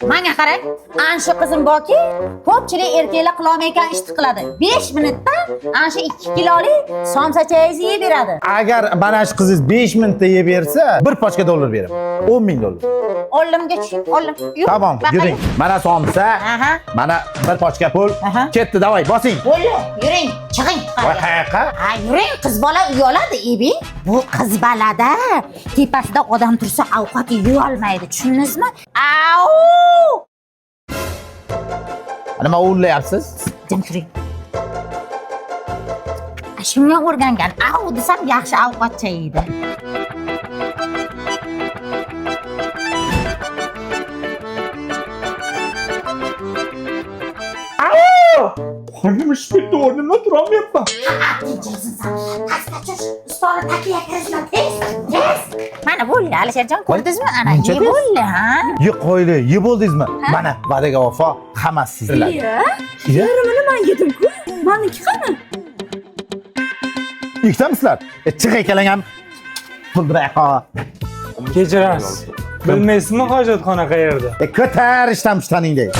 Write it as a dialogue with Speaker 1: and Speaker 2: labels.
Speaker 1: Menga qarang, ana shu qizim borki, ko'pchilik erkaklar qilolmayotgan ishni qiladi. 5 minutda ana shu 2 kilolik somsachangizni yeb beradi.
Speaker 2: Agar mana shu qizingiz 5 minutda yeb bersa, bir pochka dollar beraman. 10 ming dollar.
Speaker 1: Olimga tushing, olim.
Speaker 2: Tamam, yuring. Mana somsa,
Speaker 1: Aha.
Speaker 2: mana bir pochka pul.
Speaker 1: Aha.
Speaker 2: Ketdi, davay, bosing.
Speaker 1: Bo'ldi, yuring, chiqing.
Speaker 2: Voy, qayoqqa?
Speaker 1: Ha, yuring, qiz bola uyaladi, Ebi. Bu qiz balada tepasida odam tursa ovqat yeyolmaydi, tushundingizmi? Au!
Speaker 2: Nima o'ylayapsiz?
Speaker 1: Jim turing. Shunga o'rgangan. Au desam yaxshi ovqat yeydi.
Speaker 2: Qo'lim shpitda o'rnimda turolmayapman.
Speaker 1: Tinchliksin sen. Pastga tush. Ustoli takiya kirishma. Tez. Mana bo'ldi, Alisherjon, ko'rdingizmi? Ana,
Speaker 2: Muncha
Speaker 1: ye
Speaker 2: tez?
Speaker 1: bo'ldi, ha?
Speaker 2: Ye qo'yli, yeb bo'ldingizmi? Mana va'daga vafo, hammasi sizlar.
Speaker 3: Yarmini men yedim-ku. Meniki qani?
Speaker 2: Ikkitamisizlar? Chiq ekalang ham puldiraqo.
Speaker 4: Kechirasiz. Bilmaysizmi hojatxona qayerda?
Speaker 2: Ko'tar ishtamishtaningdek.